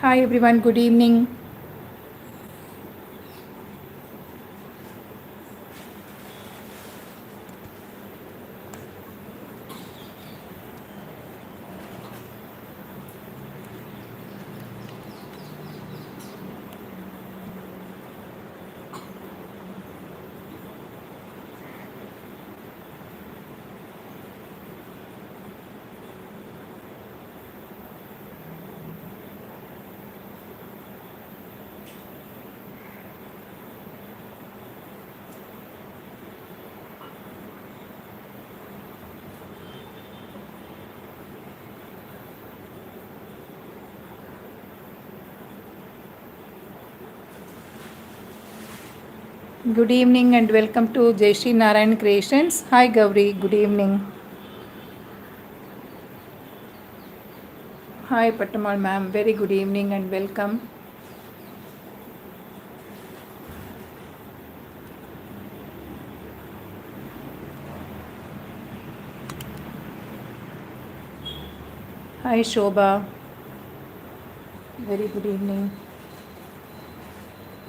Hi everyone, good evening. Good evening and welcome to Jaishi Narayan Creations. Hi Gauri, good evening. Hi Patamal ma'am, very good evening and welcome. Hi Shobha, very good evening.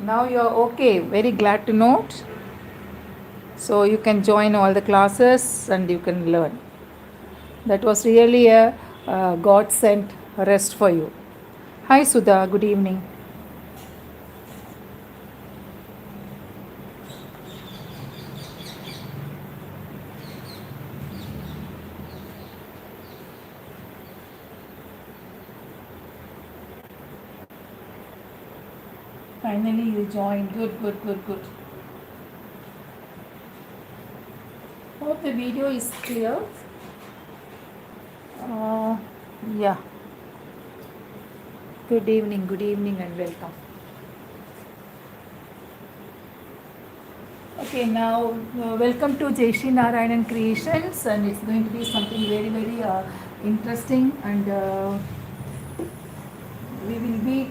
Now you're okay, very glad to note. So you can join all the classes and you can learn. That was really a God sent rest for you. Hi Sudha, good evening. Finally you joined. Good. Hope the video is clear. Uh, yeah, good evening and welcome. Okay, now welcome to Jaishi Narayanan Creations, and it's going to be something very interesting, and we will be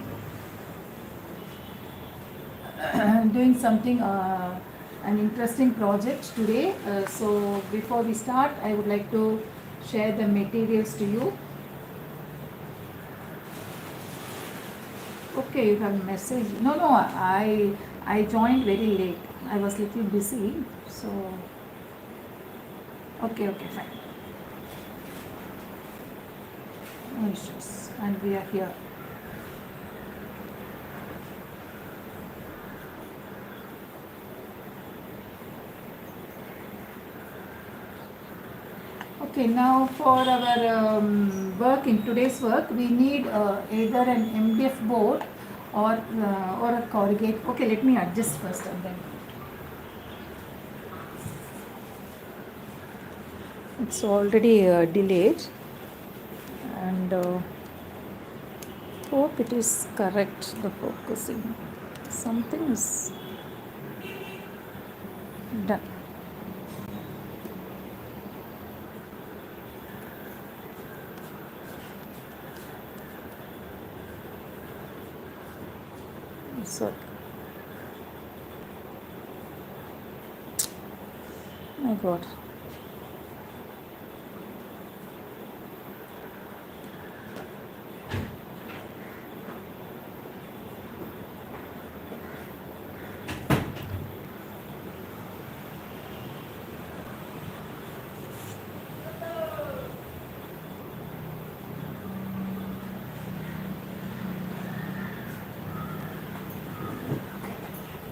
doing something an interesting project today. So before we start, I would like to share the materials to you. Okay, you have message. No, I joined very late. I was little busy, so okay, fine. No issues, and we are here. Okay, now for our work in today's work, we need either an MDF board or a corrugate. Okay, let me adjust first and then. It's already delayed, and hope it is correct. The focusing, something is done. So, my God.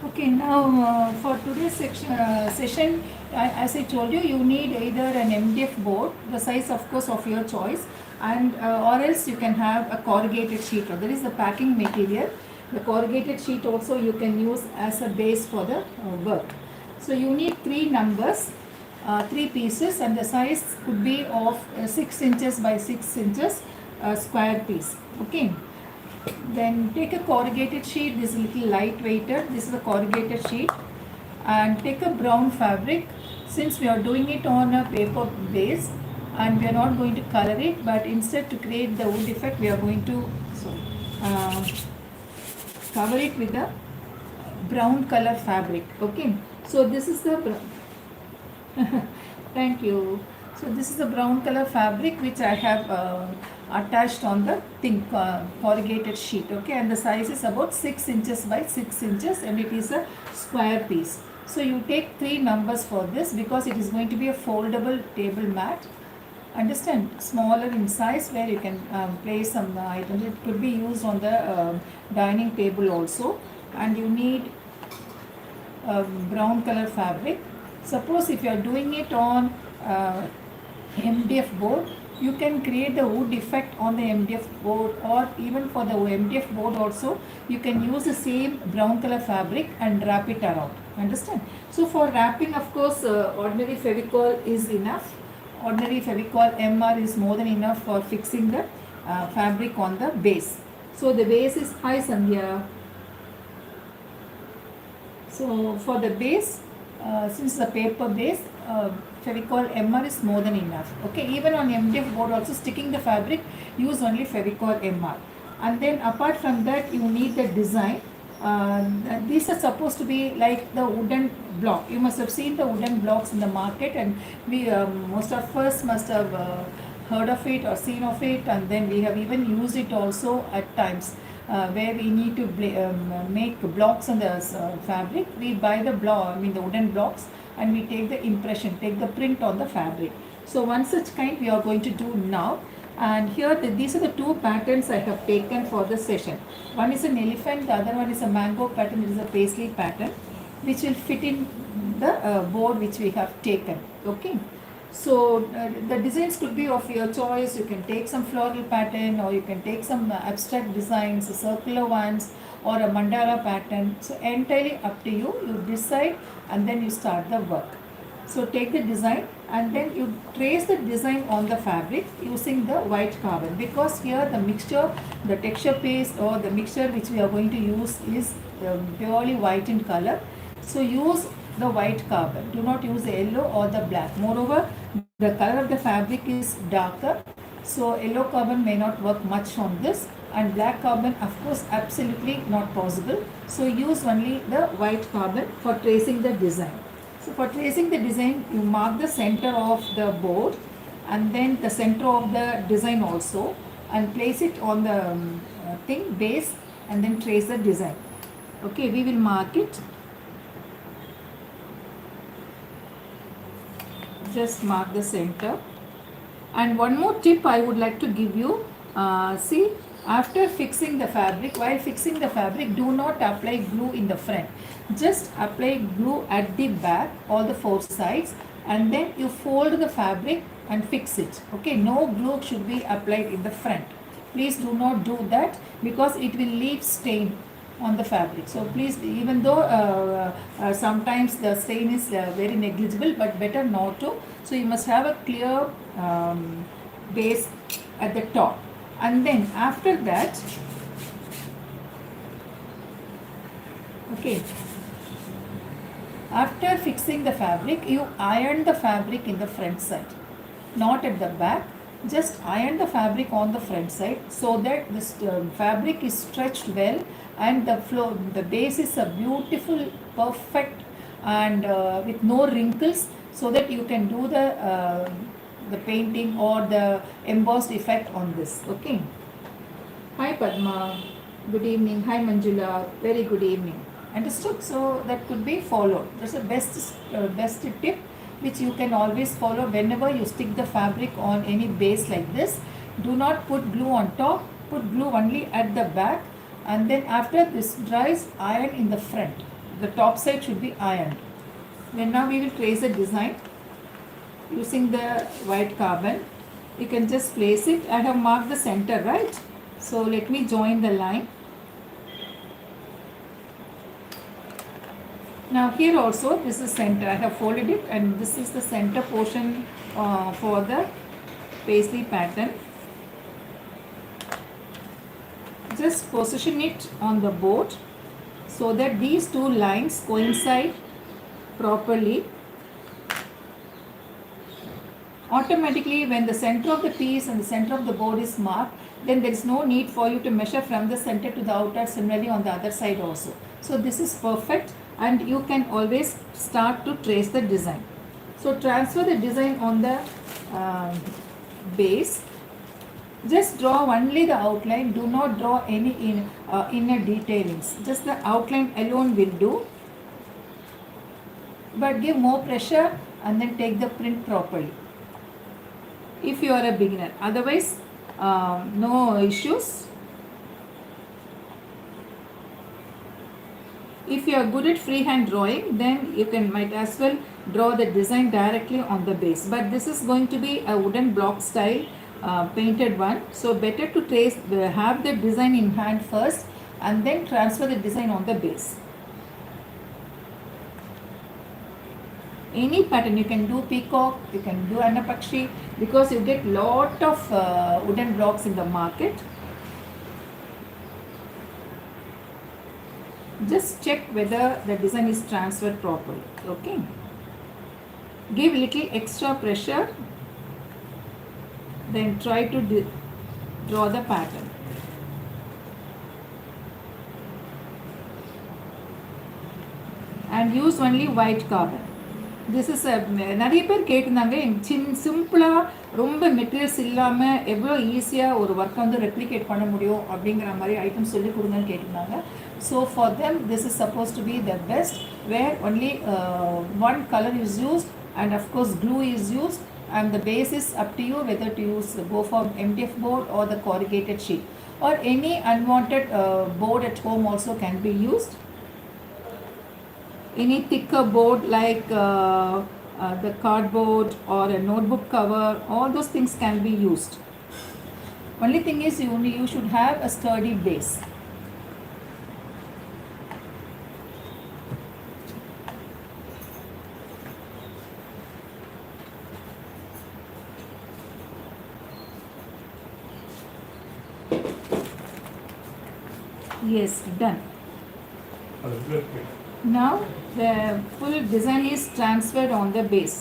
Okay, now for today's session, as I told you, you need either an MDF board, the size of course of your choice, and or else you can have a corrugated sheet. That is the packing material. The corrugated sheet also you can use as a base for the work. So you need three numbers, three pieces, and the size could be of 6 inches by 6 inches square piece. Okay. Then take a corrugated sheet. This is a little light weighted. This is a corrugated sheet, and take a brown fabric. Since we are doing it on a paper base and we are not going to color it, but instead to create the wood effect, we are going to uh, cover it with the brown color fabric. Okay, so this is the thank you. So this is the brown color fabric which I have attached on the thin corrugated sheet. Okay, and the size is about 6 inches by 6 inches, and it is a square piece. So you take 3 numbers for this because it is going to be a foldable table mat. Understand, smaller in size, where you can place some items. It could be used on the dining table also. And you need brown color fabric. Suppose if you are doing it on MDF board, you can create the wood effect on the MDF board, or even for the MDF board also you can use the same brown color fabric and wrap it around. Understand? So for wrapping, of course, ordinary Fevicol is enough. Ordinary Fevicol MR is more than enough for fixing the fabric on the base. So the base is high, Sandhya. So for the base, since the paper base, Fevicol MR is more than enough. Okay, even on MDF board also, sticking the fabric, use only Fevicol MR. And then apart from that, you need the design. These are supposed to be like the wooden block. You must have seen the wooden blocks in the market, and we most of us must have heard of it or seen of it, and then we have even used it also at times. Where we need to make blocks on the fabric. We buy the the wooden blocks, and we take the impression, take the print on the fabric. So one such kind we are going to do now. And here these are the 2 patterns I have taken for the session. One is an elephant, the other one is a mango pattern. It is a paisley pattern which will fit in the board which we have taken. Okay. So the designs could be of your choice. You can take some floral pattern, or you can take some abstract designs, circular ones, or a mandala pattern. So entirely up to you. You decide and then you start the work. So take the design and then you trace the design on the fabric using the white carbon, because here the mixture, the texture paste or the mixture which we are going to use is purely white in color. So use the white carbon. Do not use the yellow or the black. Moreover, the color of the fabric is darker, so yellow carbon may not work much on this, and black carbon, of course, absolutely not possible. So use only the white carbon for tracing the design. So for tracing the design, you mark the center of the board and then the center of the design also, and place it on the base, and then trace the design. Okay, we will mark it. Just mark the center. And one more tip I would like to give you. See, after fixing the fabric, while fixing the fabric, do not apply glue in the front. Just apply glue at the back, all the 4 sides, and then you fold the fabric and fix it. Okay, no glue should be applied in the front. Please do not do that, because it will leave stain on the fabric. So please, even though sometimes the stain is very negligible, but better not to. So you must have a clear base at the top. And then after that, okay, after fixing the fabric, you iron the fabric in the front side, not at the back. Just iron the fabric on the front side, so that this fabric is stretched well, and the base is a beautiful, perfect, and with no wrinkles, so that you can do the painting or the embossed effect on this. Okay. Hi Padma, good evening. Hi Manjula, very good evening. Understood? So that could be followed. That's the best tip which you can always follow whenever you stick the fabric on any base like this. Do not put glue on top, put glue only at the back, and then after this dries, iron in the front. The top side should be ironed. Then now we will trace a design using the white carbon. You can just place it. I have marked the center, right? So let me join the line. Now here also, this is center. I have folded it, and this is the center portion for the paisley pattern. Just position it on the board so that these 2 lines coincide properly. Automatically, when the center of the piece and the center of the board is marked, then there is no need for you to measure from the center to the outer, similarly on the other side also. So this is perfect, and you can always start to trace the design. So transfer the design on the base. Just draw only the outline, do not draw any inner detailings. Just the outline alone will do, but give more pressure and then take the print properly if you are a beginner. Otherwise, no issues. If you are good at freehand drawing, then you can might as well draw the design directly on the base. But this is going to be a wooden block style painted one. So better to have the design in hand first and then transfer the design on the base. Any pattern, you can do peacock, you can do anapakshi, because you get lot of wooden blocks in the market. Just check whether the design is transferred properly. Okay. Give little extra pressure, then try to draw the pattern. And use only white carbon. This is நிறைய பேர் கேட்டிருந்தாங்க சிம்பிளாக ரொம்ப materials இல்லாமல் எவ்வளோ ஈஸியாக ஒரு ஒர்க்கை வந்து ரெப்ளிகேட் பண்ண முடியும் அப்படிங்கிற மாதிரி ஐட்டம் சொல்லி கொடுங்கன்னு கேட்டிருந்தாங்க. So for them this is suppose to be the best, where only one colour is used and of course glue is used, and the base is up to you whether to go for MDF board or the corrugated sheet, or any unwanted board at home also can be used. Any thicker board like the cardboard or a notebook cover, all those things can be used. Only thing is you should have a sturdy base. Yes, done. Now the full design is transferred on the base.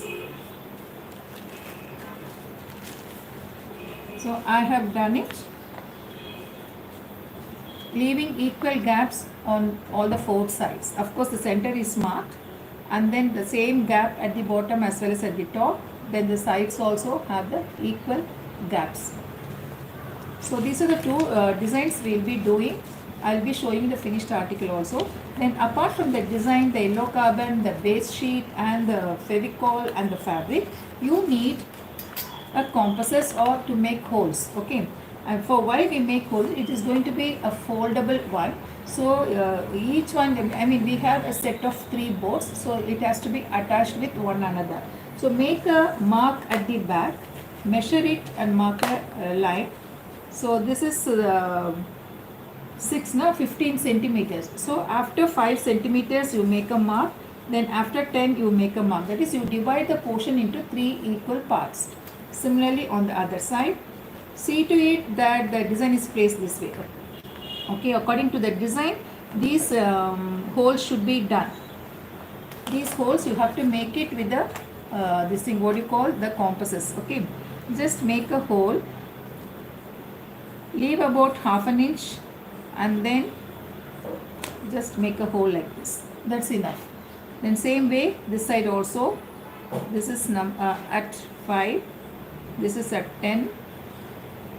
So I have done it, leaving equal gaps on all the four sides. Of course the center is marked, and then the same gap at the bottom as well as at the top. Then the sides also have the equal gaps. So these are the two designs we will be doing. I'll be showing the finished article also. Then apart from the design, the yellow carbon, the base sheet and the fevicol and the fabric, you need a compasses or to make holes. Okay, and for why we make holes, it is going to be a foldable one. So each one, I mean we have a set of 3 boards, so it has to be attached with one another. So make a mark at the back, measure it and mark a line. So this is 15 centimeters. So after 5 centimeters you make a mark, then after 10 you make a mark. That is, you divide the portion into 3 equal parts. Similarly on the other side, see to it that the design is placed this way. Okay, according to the design, these holes should be done. These holes you have to make it with the this thing, what you call the compasses. Okay, just make a hole, leave about half an inch, and then just make a hole like this. That's enough. Then same way this side also. This is at 5, this is at 10,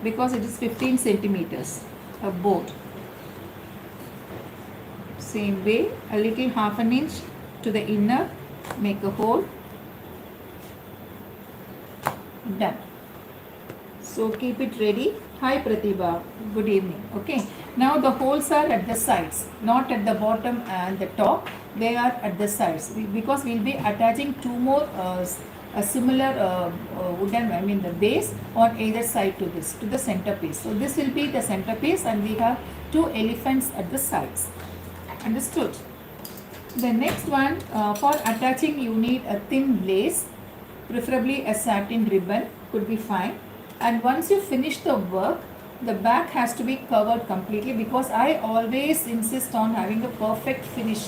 because it is 15 centimeters a board. Same way, a little half an inch to the inner, make a hole. Done. So keep it ready. Hi Pratibha, good evening. Okay, now the holes are at the sides, not at the bottom and the top. They are at the sides because we will be attaching 2 more a similar wooden, I mean the base on either side to this, to the centerpiece. So this will be the centerpiece, and we have 2 elephants at the sides. Understood? The next one, for attaching you need a thin lace, preferably a satin ribbon, could be fine. And once you finish the work, the back has to be covered completely, because I always insist on having a perfect finish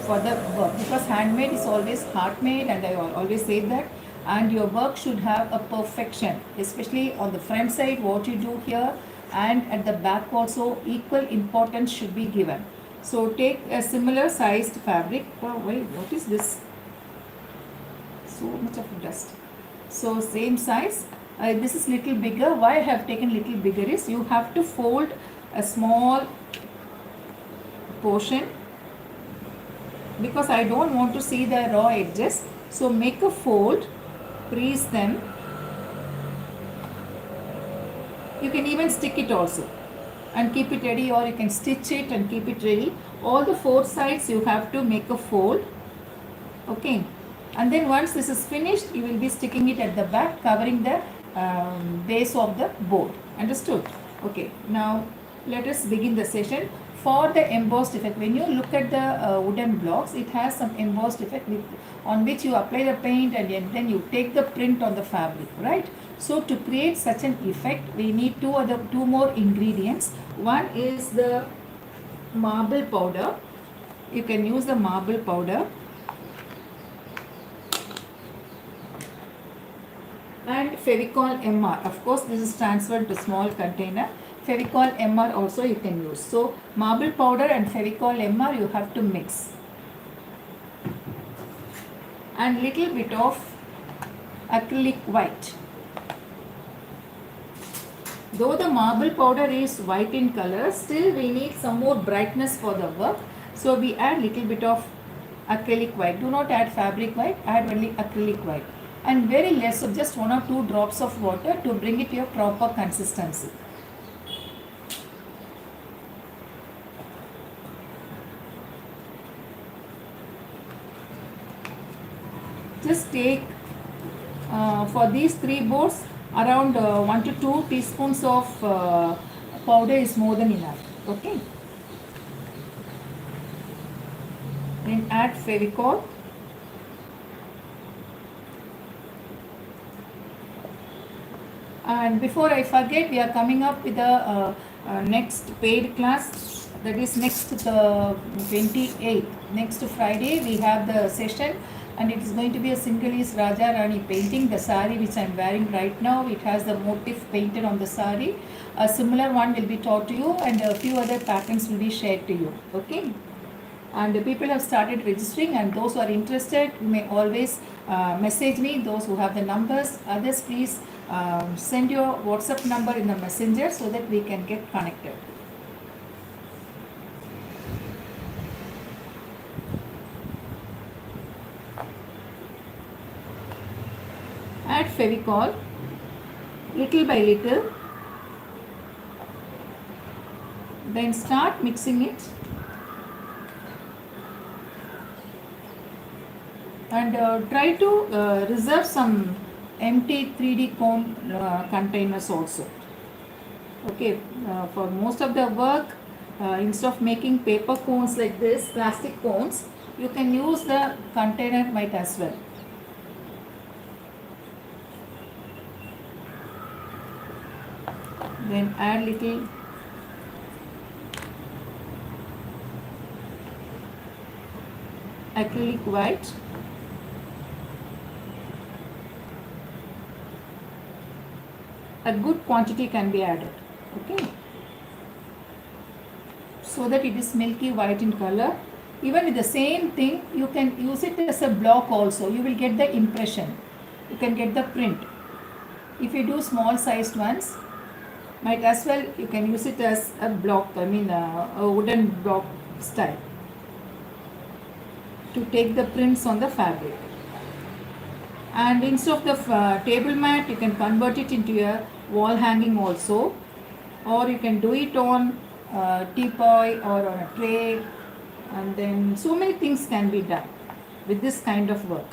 for the work, because handmade is always heart made, and I always say that. And your work should have a perfection, especially on the front side what you do here, and at the back also equal importance should be given. So take a similar sized fabric. Oh wait, what is this? So much of dust. So same size. This is little bigger. Why I have taken little bigger is you have to fold a small portion because I don't want to see the raw edges. So make a fold, crease them. You can even stick it also and keep it ready, or you can stitch it and keep it ready. All the four sides you have to make a fold. Okay, and then once this is finished, you will be sticking it at the back, covering the base of the board. Understood? Okay, now let us begin the session. For the embossed effect, when you look at the wooden blocks, it has some embossed effect on which you apply the paint and then you take the print on the fabric, right? So to create such an effect, we need two more ingredients. One is the marble powder. You can use the marble powder. And Fevicol MR. Of course, this is transferred to small container. Fevicol MR also you can use. So marble powder and Fevicol MR you have to mix. And little bit of acrylic white. Though the marble powder is white in color, still we need some more brightness for the work. So we add little bit of acrylic white. Do not add fabric white, add only acrylic white. And very less, so just 1 or 2 drops of water to bring it to a proper consistency. Just take for these 3 boards around 1 to 2 teaspoons of powder is more than enough. Okay. Then add Fevicol. And before I forget, we are coming up with the next paid class, that is next 28th. Next Friday we have the session, and it is going to be a single-use Raja Rani painting. The sari which I am wearing right now, it has the motif painted on the sari. A similar one will be taught to you, and a few other patterns will be shared to you. Okay. And the people have started registering, and those who are interested, you may always message me, those who have the numbers. Others, please send your WhatsApp number in the messenger so that we can get connected. Add Fevicol little by little, then start mixing it. And try to reserve some empty 3D cone containers also. Okay, for most of the work, instead of making paper cones like this, plastic cones, you can use the container might as well. Then add little acrylic white. A good quantity can be added, okay, so that it is milky white in color. Even with the same thing, you can use it as a block also. You will get the impression, you can get the print. If you do small sized ones, might as well you can use it as a block, a wooden block style, to take the prints on the fabric. And instead of the table mat, you can convert it into a wall hanging also, or you can do it on teapoy or on a tray, and then so many things can be done with this kind of work.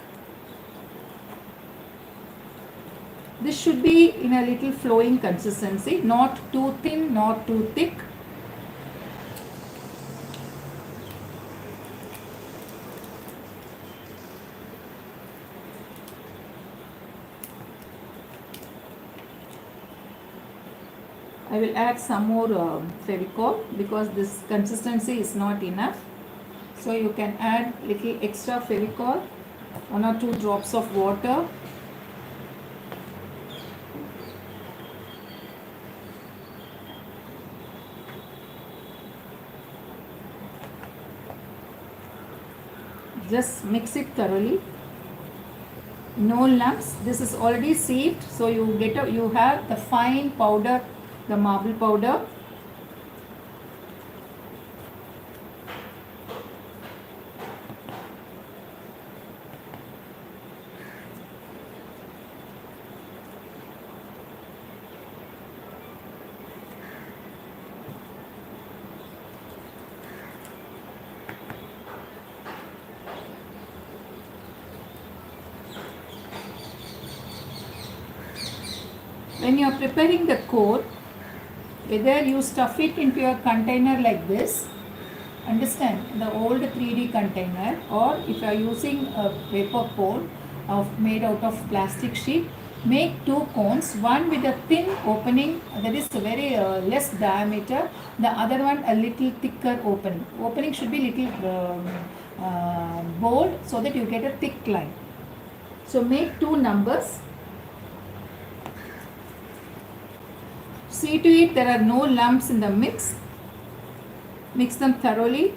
This should be in a little flowing consistency, not too thin, not too thick. I will add some more Fevicol because this consistency is not enough. So you can add little extra Fevicol, 1 or 2 drops of water. Just mix it thoroughly. no lumps. This is already sieved, so you have the fine powder, the marble powder. When you are preparing the core, whether you stuff it into a container like this, understand, the old 3D container, or if you are using a paper core made out of plastic sheet, make two cones, one with a thin opening, that is very less diameter, the other one a little thicker opening should be little bold, so that you get a thick line. So make two numbers. See to it there are no lumps in the mix. Mix them thoroughly,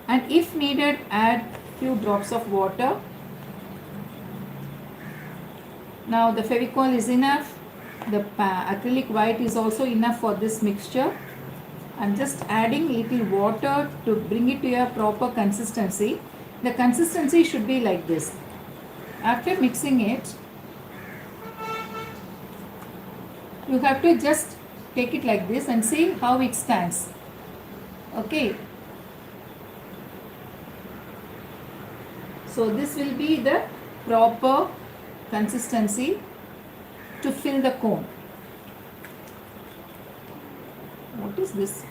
and if needed add few drops of water. Now the Fevicol is enough. The acrylic white is also enough for this mixture. I'm just adding little water to bring it to a proper consistency. The consistency should be like this. After mixing it, you have to just take it like this and see how it stands. Okay. So this will be the proper consistency to fill the cone. What is this?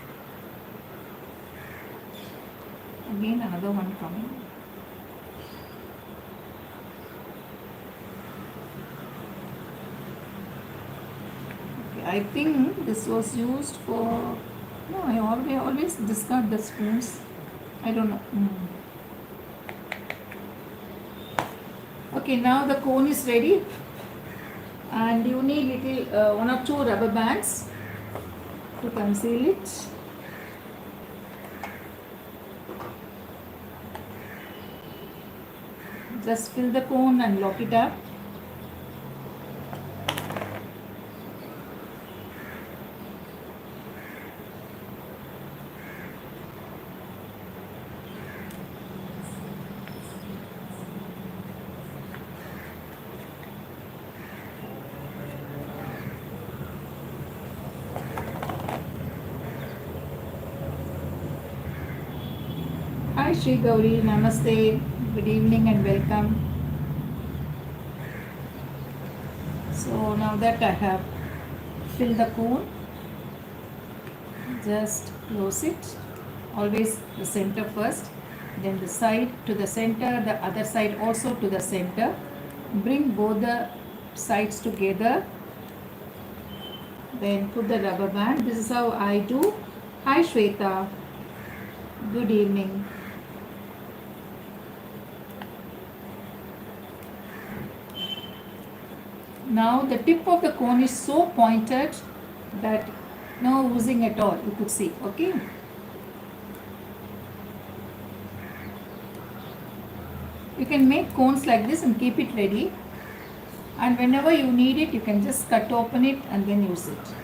Again another one coming. I think this was used for, no, I always discard the spoons. I don't know. Okay, now the cone is ready, and you need little one or two rubber bands to conceal it. Just fill the cone and lock it up. Hi Shri Gauri, Namaste, good evening and welcome. So now that I have filled the cone, just close it, always the center first, then the side to the center, the other side also to the center. Bring both the sides together, then put the rubber band. This is how I do. Hi Shweta, good evening. Now the tip of the cone is so pointed that no oozing at all, you could see. Okay. You can make cones like this and keep it ready, and whenever you need it you can just cut open it and then use it.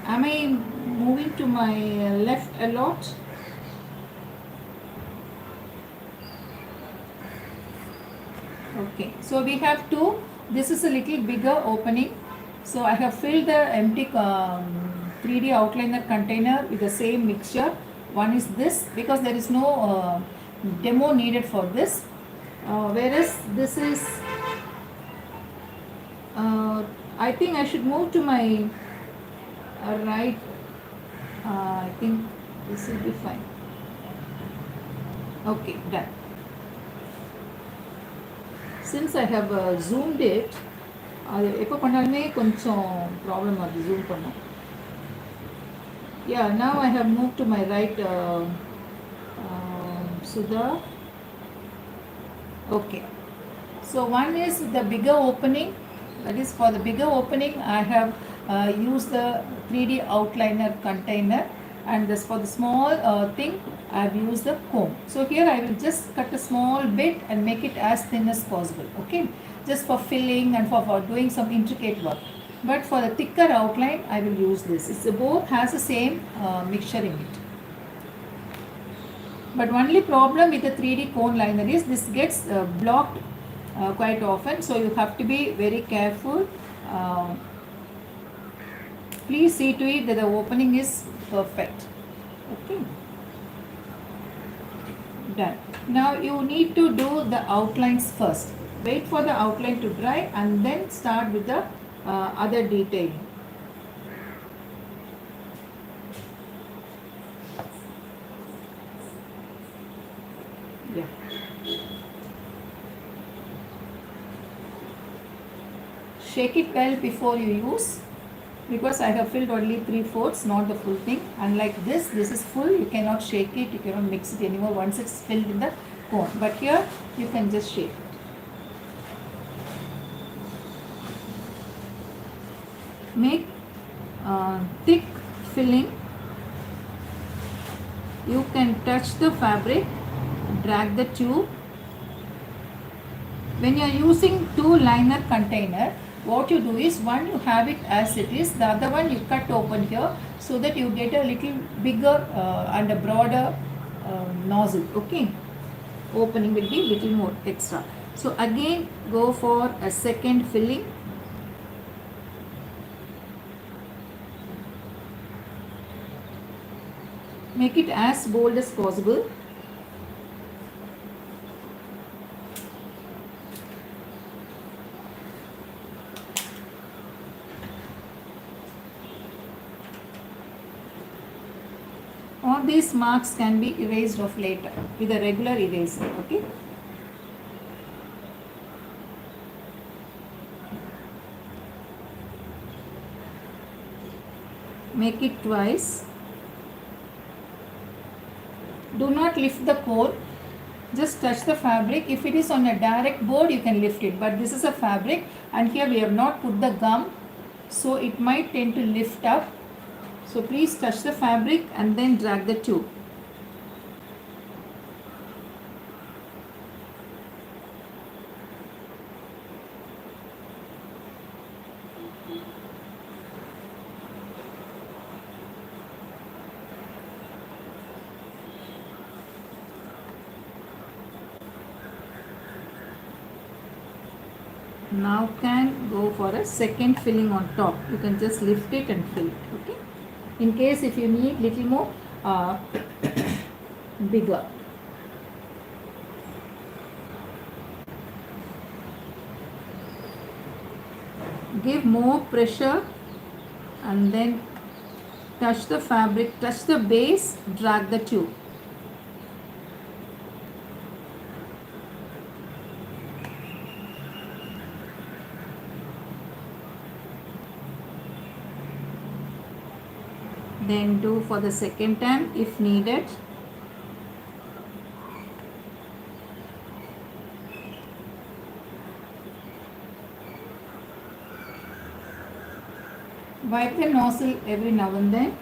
Am I moving to my left a lot? Okay, so we have two. This is a little bigger opening. So I have filled the empty 3D outliner container with the same mixture. One is this, because there is no demo needed for this. Whereas this is, I think I should move to my right. I think this will be fine. Okay, done. Since I have zoomed it, எப்போ பண்ணாலுமே கொஞ்சம் problem ஆகுது zoom பண்ண. Yeah, now I have moved to my right, Sudha. Okay. So one is the bigger opening. That is, for the bigger opening I have used the 3D outliner container, and this for the small thing I have used the comb. So here I will just cut a small bit and make it as thin as possible, okay, just for filling and for doing some intricate work. But for the thicker outline I will use this. It's both has the same mixture in it. But only problem with the 3D cone liner is this gets blocked quite often, so you have to be very careful. Please see to it that the opening is perfect. Okay, done. Now you need to do the outlines first. Wait for the outline to dry and then start with the other detailing. Yeah. Shake it well before you use, because I have filled only 3/4, not the full thing. Unlike this is full, you cannot shake it, you cannot mix it anymore once it's filled in the cone. But here you can just shake it. Make thick filling. You can touch the fabric, drag the tube. When you are using 2 liner container, what you do is, one you have it as it is, the other one you cut open here so that you get a little bigger and a broader nozzle, okay. Opening will be little more extra. So again go for a second filling. Make it as bold as possible. All these marks can be erased off later with a regular eraser, okay. Make it twice. Do not lift the cone, just touch the fabric. If it is on a direct board you can lift it, but this is a fabric and here we have not put the gum, so it might tend to lift up. So please touch the fabric and then drag the tube. Now can go for a second filling on top. You can just lift it and fill it, okay. In case if you need little more bigger. Give more pressure and then touch the fabric, touch the base, drag the tube. Then do for the second time if needed. Wipe the nozzle every now and then.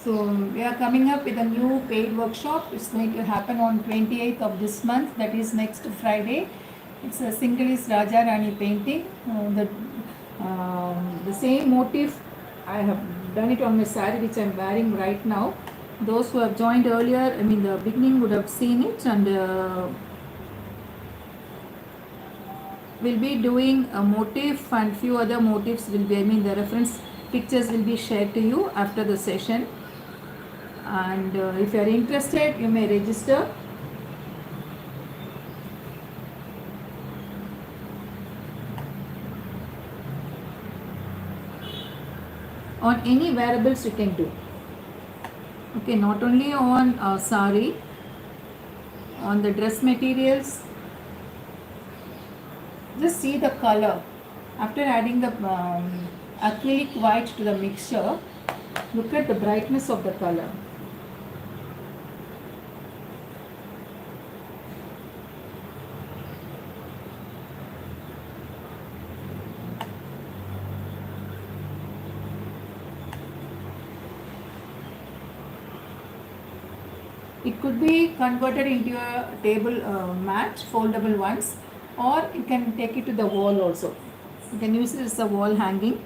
So we are coming up with a new paid workshop. It's going to happen on 28th of this month, that is next Friday. It's a Sinhalese Raja Rani painting. The same motif I have done it on my saree which I am wearing right now. Those who have joined earlier, the beginning would have seen it, and we'll be doing a motif and few other motifs will be, the reference pictures will be shared to you after the session. And if you are interested, you may register. on any wearables you can do. Okay, not only on sari, on the dress materials. Just see the color. After adding the acrylic white to the mixture, look at the brightness of the color. It could be converted into a table mat, foldable ones, or you can take it to the wall also. You can use it as a wall hanging.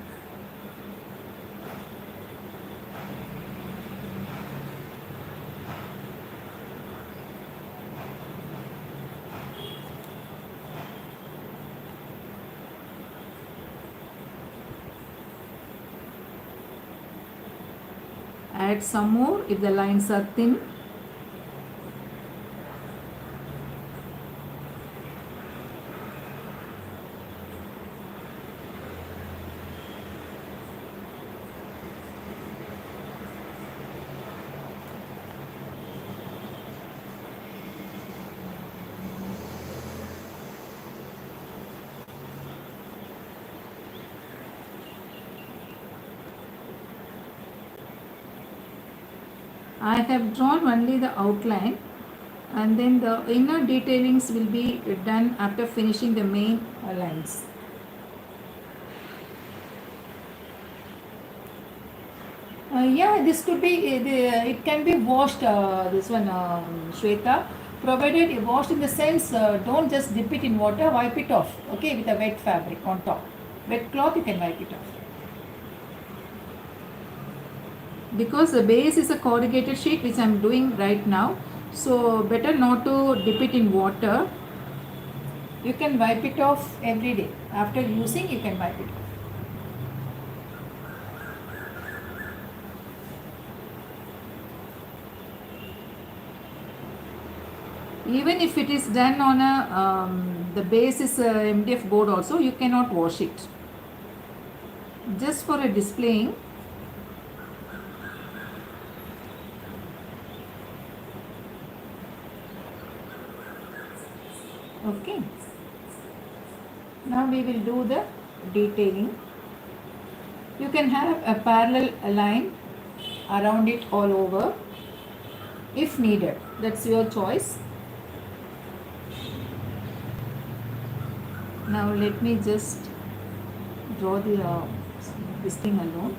Add some more if the lines are thin. I have drawn only the outline, and then the inner detailings will be done after finishing the main lines. Yeah, this could be, it can be washed, this one, Shweta, provided washed in the sense, don't just dip it in water, wipe it off, okay, with a wet fabric on top. Wet cloth, you can wipe it off. Because the base is a corrugated sheet which I am doing right now, so better not to dip it in water. You can wipe it off every day. After using, you can wipe it off. Even if it is done on a the base is a MDF board also, you cannot wash it. Just for a displaying. Okay. Now we will do the detailing. You can have a parallel line around it all over if needed. That's your choice. Now let me just draw the this thing alone.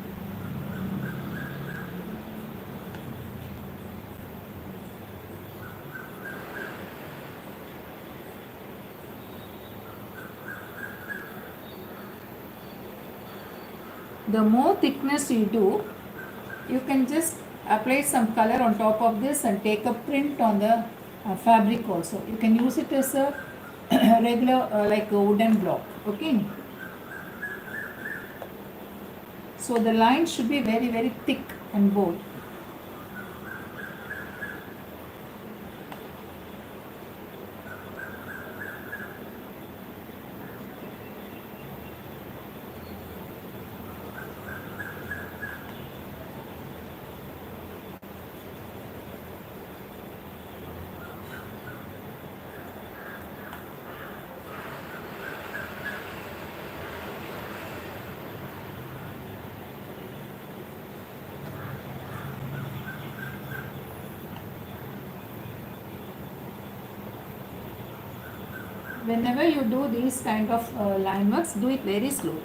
The more thickness you do, you can just apply some color on top of this and take a print on the fabric also. You can use it as a regular like a wooden block. Okay. So the line should be very, very thick and bold. Whenever you do these kind of line works, do it very slow.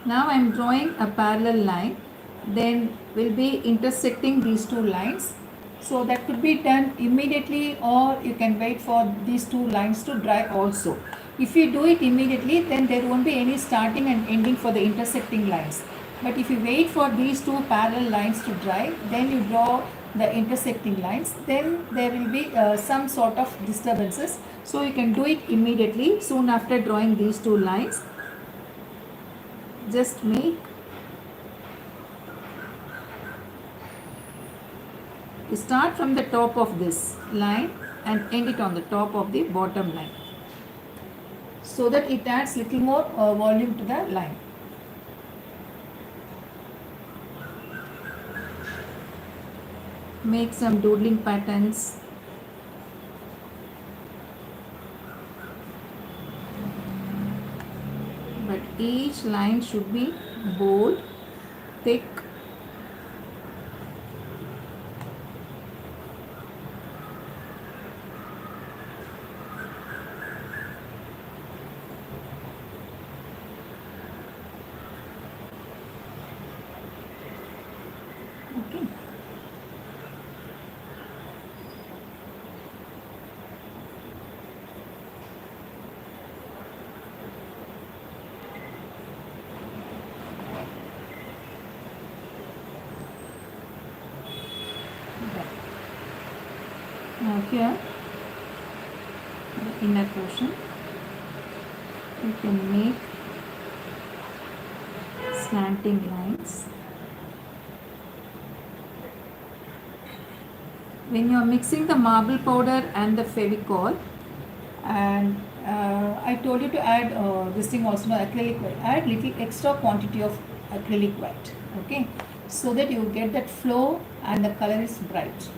Now I am drawing a parallel line, then we'll be intersecting these two lines. So that could be done immediately, or you can wait for these two lines to dry also. If you do it immediately, then there won't be any starting and ending for the intersecting lines. But if you wait for these two parallel lines to dry, then you draw the intersecting lines, then there will be some sort of disturbances. So you can do it immediately soon after drawing these two lines. Just make start from the top of this line and end it on the top of the bottom line, so that it adds little more volume to the line. make some doodling patterns. But each line should be bold, thick. Okay. Now here, the inner portion, you can make slanting lines. When you are mixing the marble powder and the Fevicol, and I told you to add this thing also, no, acrylic white. Add little extra quantity of acrylic white, okay, so that you get that flow and the color is bright.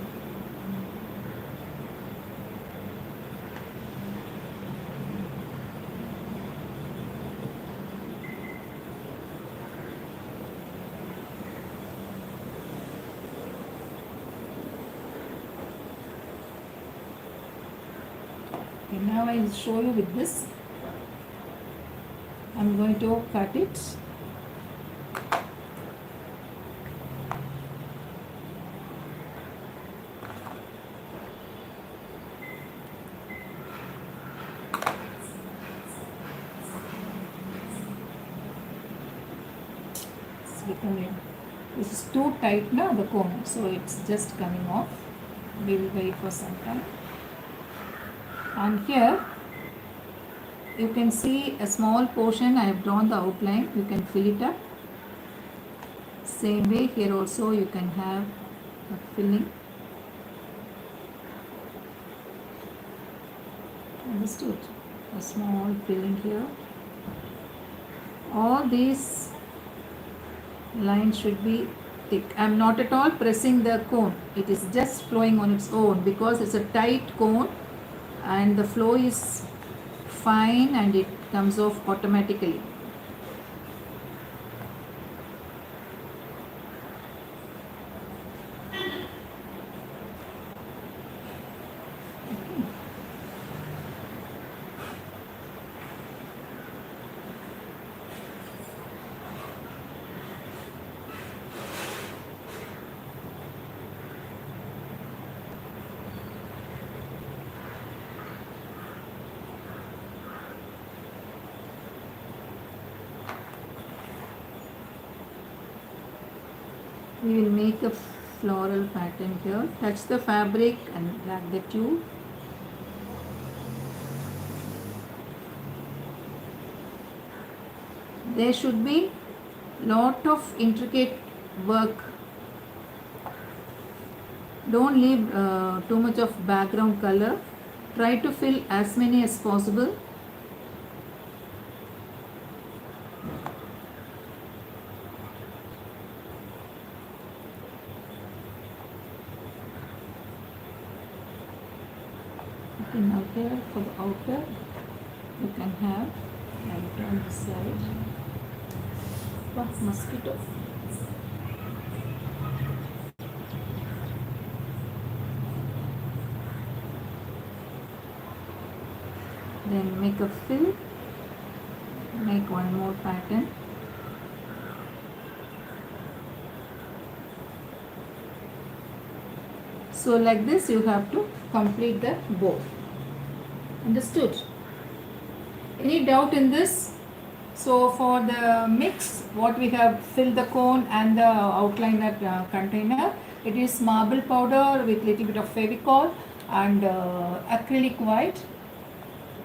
Okay, now I will show you with this. I'm going to cut it. It's becoming, this is too tight now, the cone, so it's just coming off. We will wait for some time. And here you can see a small portion I have drawn the outline. You can fill it up. Same way here also you can have a filling. Understood? A small filling here. All these lines should be thick. I am not at all pressing the cone. It is just flowing on its own because it's a tight cone and the flow is fine and it comes off automatically. We will make a floral pattern here. Touch the fabric and drag the tube. There should be lot of intricate work. Don't leave too much of background color. Try to fill as many as possible. Okay, now here for the outer, you can have light on this side. Wow, mosquito. Then make a fill, make one more pattern. So like this you have to complete the bow. Understood? Any doubt in this? So for the mix, what we have filled the cone and the outliner container, it is marble powder with little bit of Fevicol and acrylic white.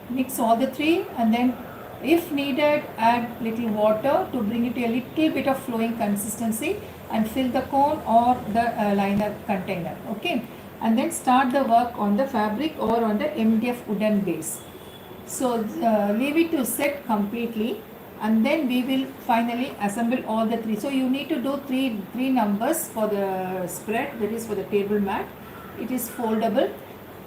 Mix all the three and then if needed add little water to bring it a little bit of flowing consistency and fill the cone or the liner container. Okay, and then start the work on the fabric or on the MDF wooden base. So leave it to set completely and then we will finally assemble all the three. So you need to do three numbers for the spread, that is for the table mat. It is foldable.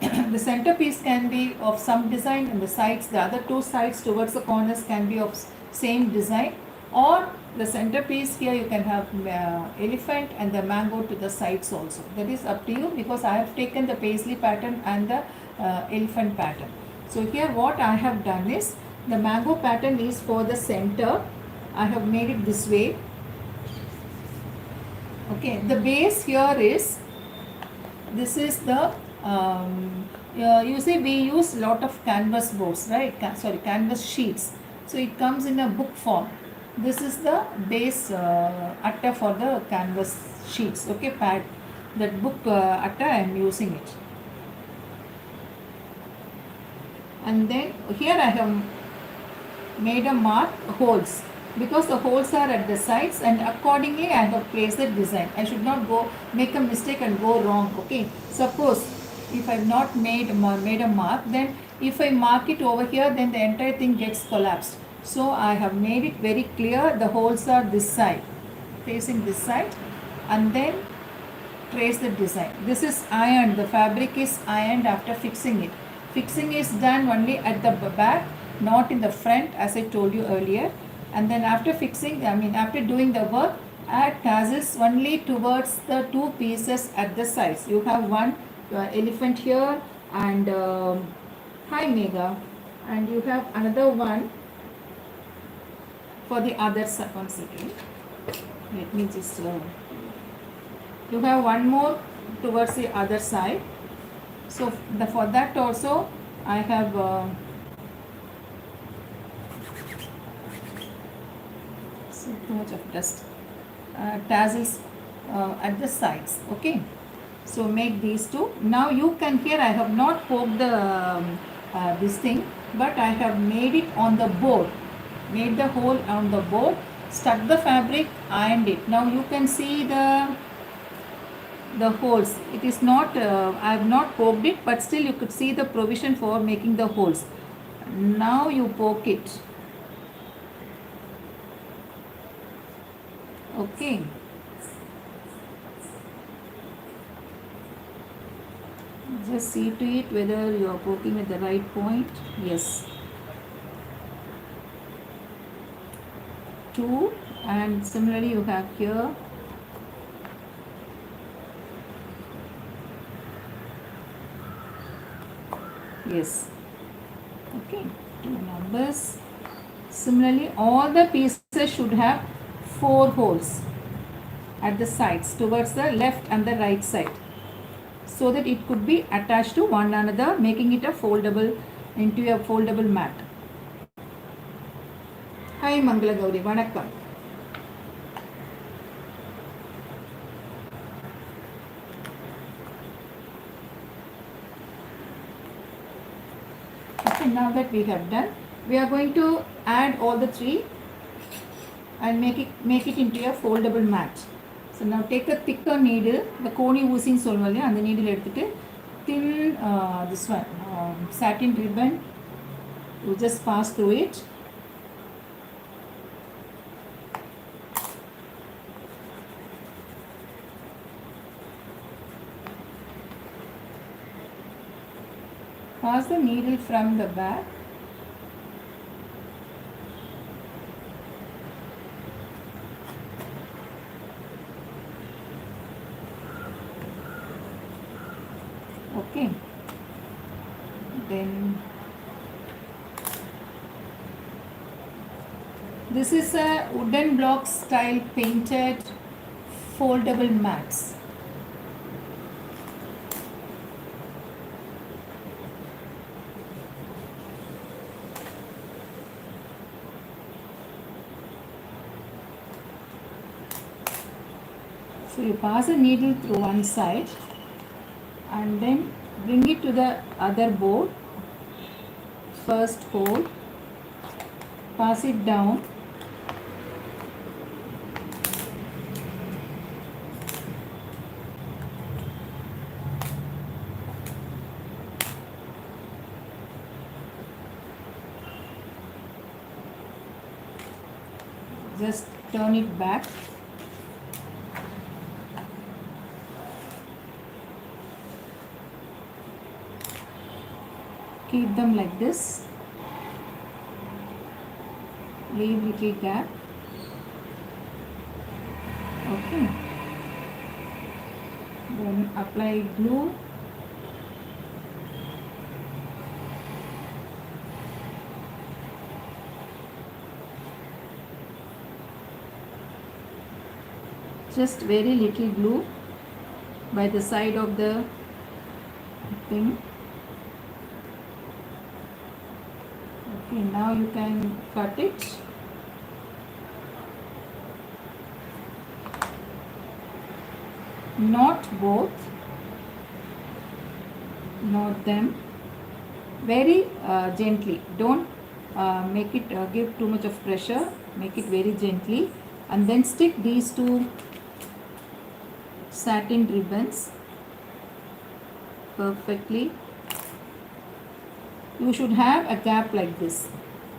The centerpiece can be of some design, and the sides, the other two sides towards the corners can be of same design, or the centerpiece here you can have elephant and the mango to the sides also. That is up to you, because I have taken the paisley pattern and the elephant pattern. So here what I have done is, the mango pattern is for the center. I have made it this way. Okay, the base here is, this is the you see we use lot of canvas boards, right? Canvas sheets. So it comes in a book form. This is the base atta for the canvas sheets. Okay, pad, that book atta I am using it. And then here I have made a mark holes, because the holes are at the sides, and accordingly I have placed the design. I should not go make a mistake and go wrong. Okay, suppose if I have not made a mark, then if I mark it over here, then the entire thing gets collapsed. So I have made it very clear, the holes are this side, facing this side, and then trace the design. This is ironed, the fabric is ironed after fixing it. Fixing is done only at the back, not in the front, as I told you earlier. And then after fixing, after doing the work, add tassels only towards the two pieces at the sides. You have one elephant here, and hi Megha, and you have another one for the other side. One second, let me just you have one more towards the other side. So for that also I have too much of dust, tassels at the sides. Okay, so make these two. Now you can, here I have not poked the this thing, but I have made it on the board, made the hole on the board, stuck the fabric, ironed it. Now you can see the holes. It is not I have not poked it, but still you could see the provision for making the holes. Now you poke it. Okay, just see to it whether you are poking at the right point. Yes, 2, and similarly you have here. Yes, okay, 2 numbers. Similarly all the pieces should have 4 holes at the sides towards the left and the right side, so that it could be attached to one another, making it a foldable, into a foldable mat. Hi Mangala Gauri, vanakkam. Okay, now that we have done, we are going to add all the 3 and make it into a foldable mat. So now take a thicker needle, the koni woosing solvalle, and the needle edutittu thin this one satin ribbon, you just pass through it. Pass the needle from the back. Okay, then this is a wooden block style painted foldable mats. So you pass a needle through one side and then bring it to the other board. First hole, pass it down, Just turn it back. Keep them like this. Leave little gap. Okay. Then apply glue. Just very little glue by the side of the thing. Okay, now you can cut it. Not both, not them. Very gently. Don't make it give too much of pressure. Make it very gently, and then stick these two satin ribbons perfectly. You should have a gap like this.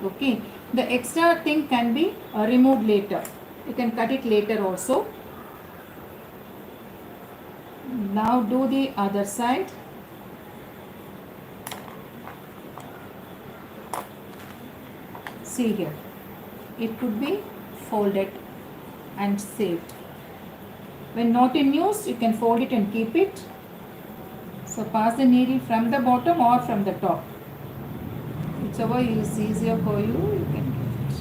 Okay, the extra thing can be removed later. You can cut it later also. Now do the other side. See here, it could be folded and saved. When not in use, you can fold it and keep it. So pass the needle from the bottom or from the top. Whichever is easier for you, you can do it.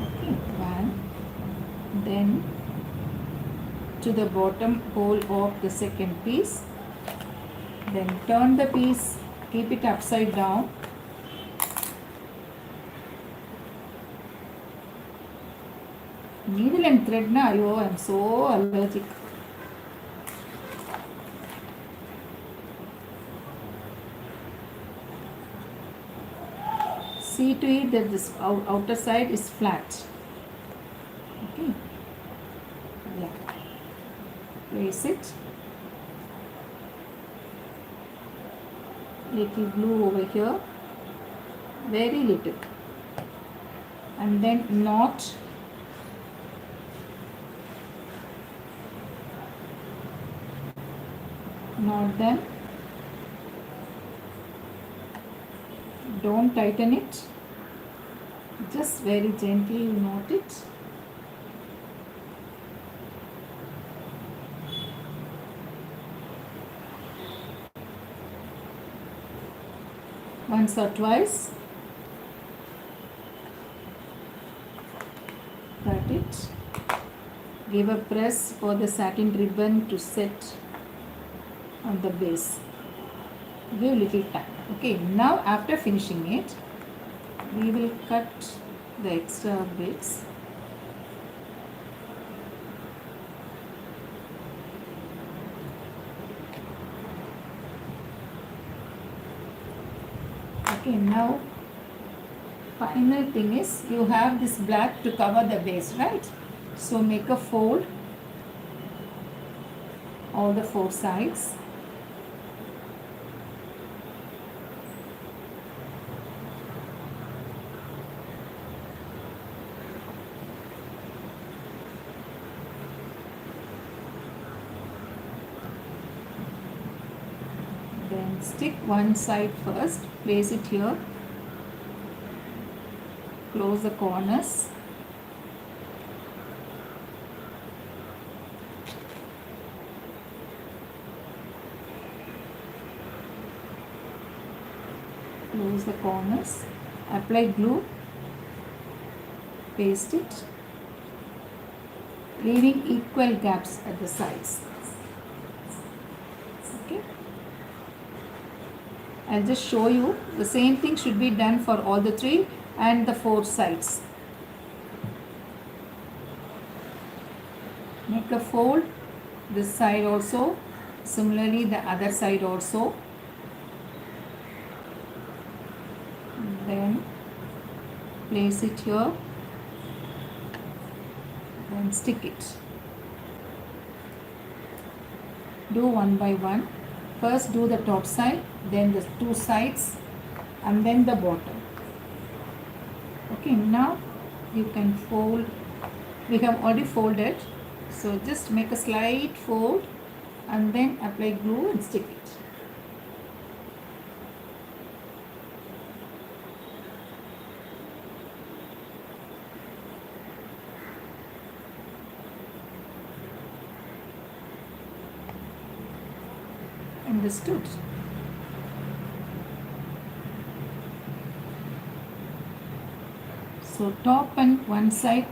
Okay, one. Then to the bottom hole of the second piece. Then turn the piece, keep it upside down. Needle and thread na, I am so allergic. See to it that this outer side is flat. Okay. Yeah. Place it. Little glue over here. Very little. And then knot. Knot them. Don't tighten it. Just very gently knot it. Once or twice. Cut it. Give a press for the satin ribbon to set on the base. Give little time. Okay, now after finishing it, we will cut the extra bits. Okay, now final thing is you have this black to cover the base, right? So make a fold all the four sides. Then stick one side first, place it here, close the corners. Close the corners, apply glue, paste it, leaving equal gaps at the sides. Okay. I'll just show you. The same thing should be done for all the three and the four sides. Make a fold this side also, similarly the other side also. Then place it here and stick it. Do one by one. first do the top side, then the two sides, and then the bottom. Okay, now you can fold. We have already folded, so just make a slight fold and then apply glue and stick it. Understood? So top and one side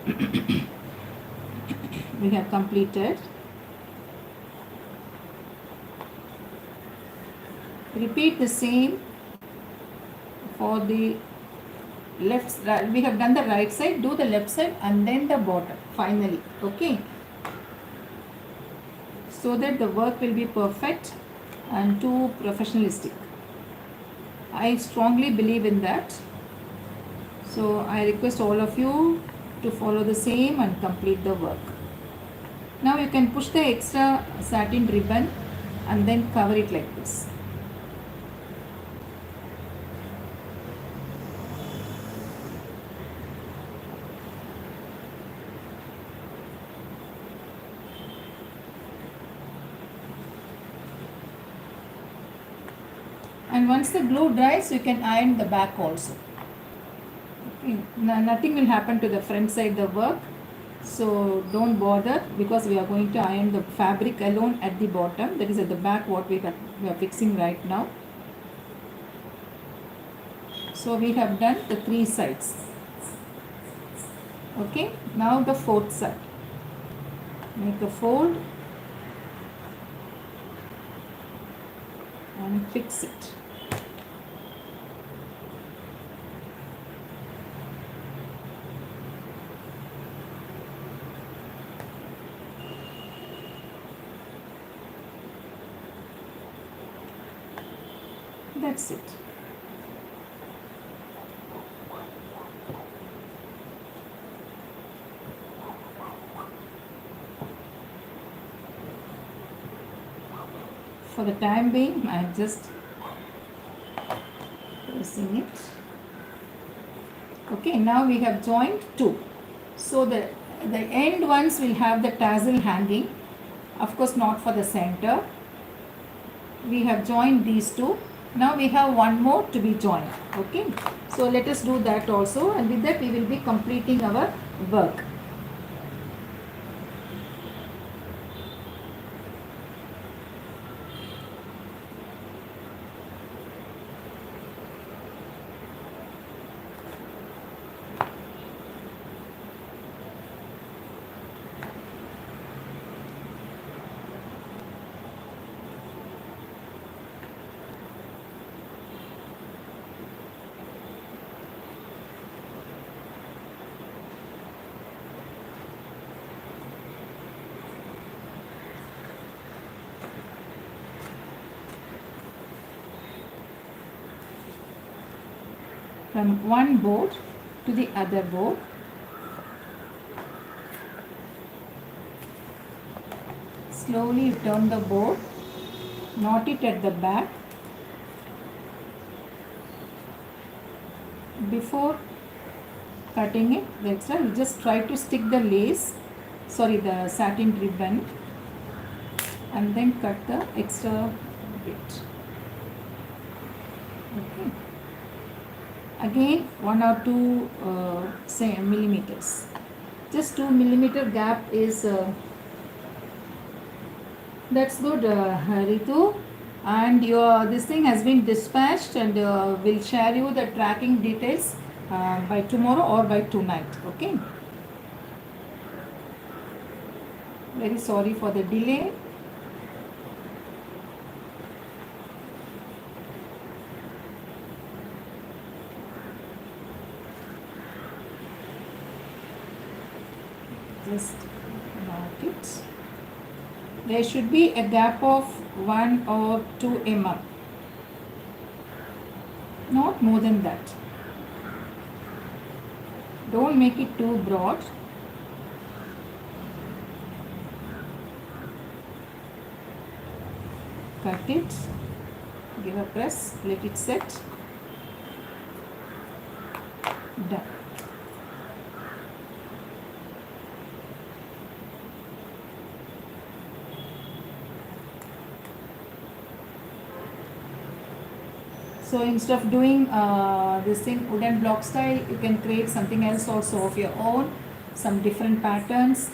we have completed. Repeat the same for the left side. We have done the right side, do the left side and then the bottom finally. Okay, so that the work will be perfect and too professionalistic. I strongly believe in that. So I request all of you to follow the same and complete the work. Now you can push the extra satin ribbon and then cover it like this. And once the glue dries, you can iron the back also. Okay. Nothing will happen to the front side the work, so don't bother, because we are going to iron the fabric alone at the bottom. That is at the back what we are fixing right now. So we have done the three sides. Okay, now the fourth side. Make a fold and fix it. That's it. For the time being, I am just pressing it. Okay, now we have joined two. So the end ones will have the tassel hanging. Of course, not for the center. We have joined these two. Now we have one more to be joined. Okay, so let us do that also, and with that we will be completing our work. From one board to the other board. Slowly turn the board, knot it at the back. Before cutting it, the extra, you just try to stick the the satin ribbon, and then cut the extra bit. Okay. Again 1 or 2 millimeters. Just 2 millimeter gap is that's good, Ritu. And this thing has been dispatched, and we'll share you the tracking details by tomorrow or by tonight. Okay. Very sorry for the delay. Just mark it. There should be a gap of 1 or 2 mm, not more than that. Don't make it too broad. cut it, give a press, let it set, done. So instead of doing this thing wooden block style, you can create something else also of your own, some different patterns.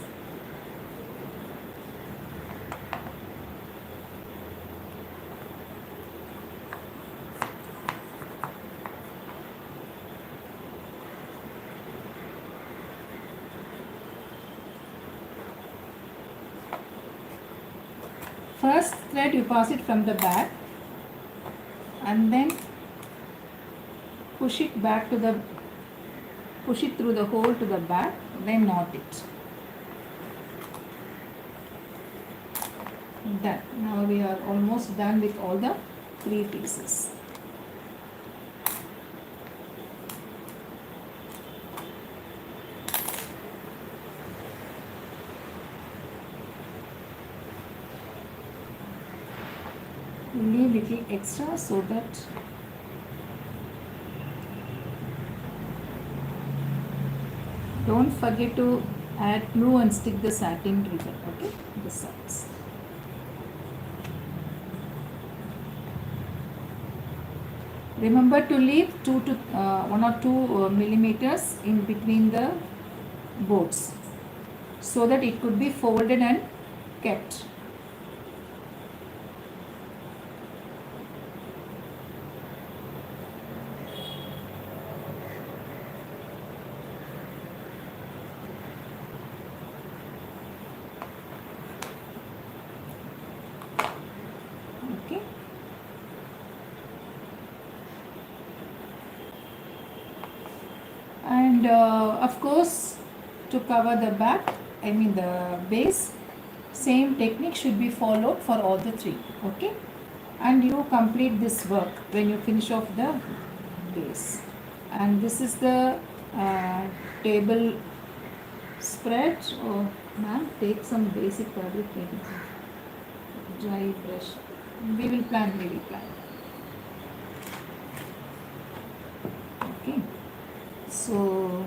First thread you pass it from the back and then push it through the hole to the back, then knot it. Done. Now we are almost done with all the 3 pieces. Leave little extra so that don't forget to add glue and stick the satin ribbon, okay, the sides. Remember to leave 1 or 2 millimeters in between the boards so that it could be folded and kept. And of course, to cover the back, the base, same technique should be followed for all the 3, okay? And you complete this work when you finish off the base. And this is the table spread. Oh ma'am, take some basic fabric painting, dry brush. We will plan. Okay. So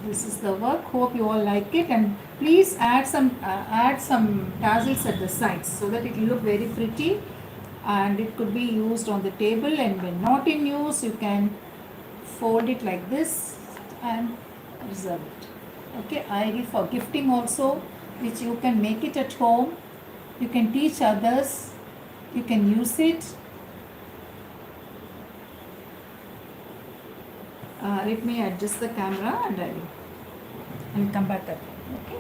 this is the work. Hope you all like it, and please add some tassels at the sides so that it will look very pretty, and it could be used on the table. And when not in use, you can fold it like this and reserve it. Okay, ideal for gifting also, which you can make it at home. You can teach others. You can use it. Let me adjust the camera and I will come back up. Okay.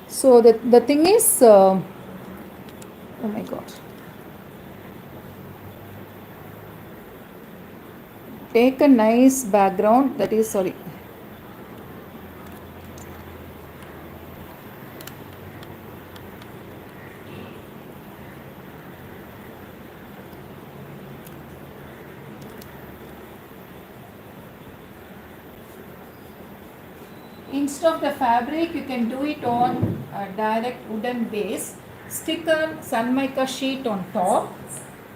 So the thing is, oh my God. Take a nice background, that is, sorry. Instead of the fabric, you can do it on a direct wooden base. Stick a sun mica sheet on top,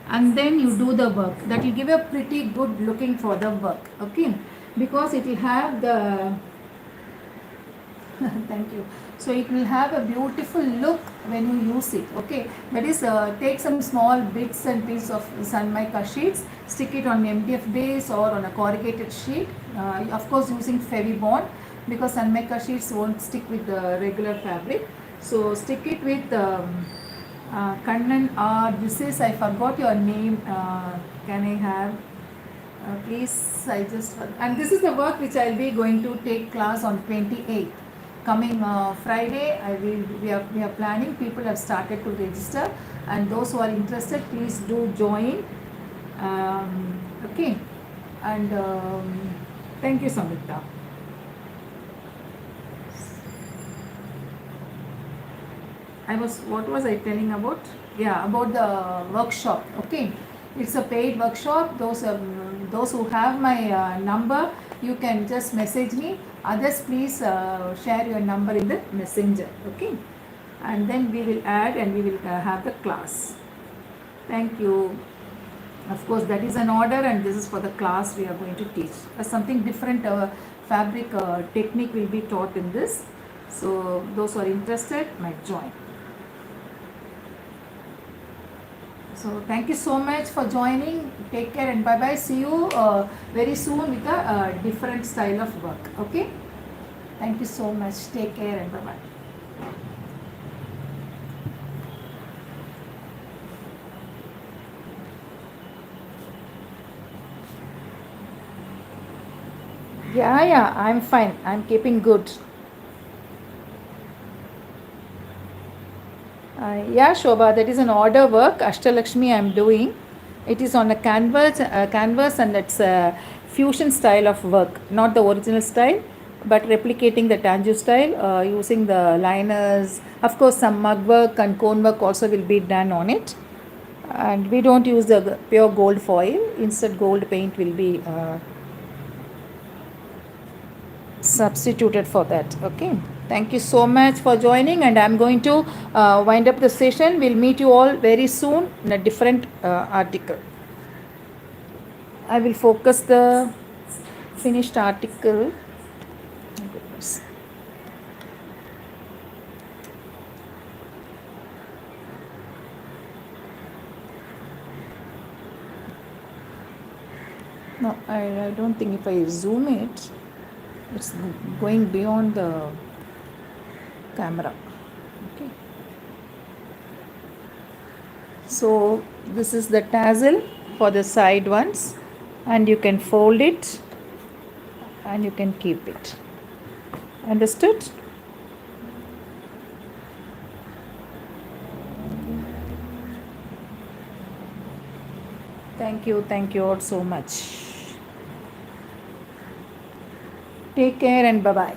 and then you do the work. That will give a pretty good looking for the work, okay? Because it will have the thank you. So it will have a beautiful look when you use it, okay? That is, take some small bits and pieces of sun mica sheets, stick it on MDF base or on a corrugated sheet, of course using Fevibond, because sun mica sheets won't stick with the regular fabric. So stick it with Kannan, this is, I forgot your name, can I have, please, I just, and this is the work which I will be going to take class on 28th. Coming Friday, we are planning, people have started to register, and those who are interested, please do join, okay, and thank you, Samrita. What was I telling about? Yeah, about the workshop, okay. It's a paid workshop. Those those who have my number, you can just message me. Others, please share your number in the messenger. Okay, and then we will add and we will have the class. Thank you. Of course, that is an order, and this is for the class we are going to teach. Something different fabric technique will be taught in this. So those who are interested might join. So thank you so much for joining. Take care and bye bye. See you very soon with a different style of work. Okay. Thank you so much. Take care and bye bye. Yeah, I'm fine. I'm keeping good. Yeah, Shobha, that is an order work. Ashtalakshmi I'm doing. It is on a canvas, and it's a fusion style of work, not the original style, but replicating the Tanju style using the liners. Of course, some mug work and cone work also will be done on it. And we don't use the pure gold foil. Instead, gold paint will be substituted for that. Okay, thank you so much for joining, and I'm going to wind up the session. We'll meet you all very soon in a different article. I will focus the finished article. My goodness. No, I don't think if I zoom it, it's going beyond the camera. Okay, so this is the tassel for the side ones, and you can fold it and you can keep it. Understood? Thank you all so much. Take care and bye bye.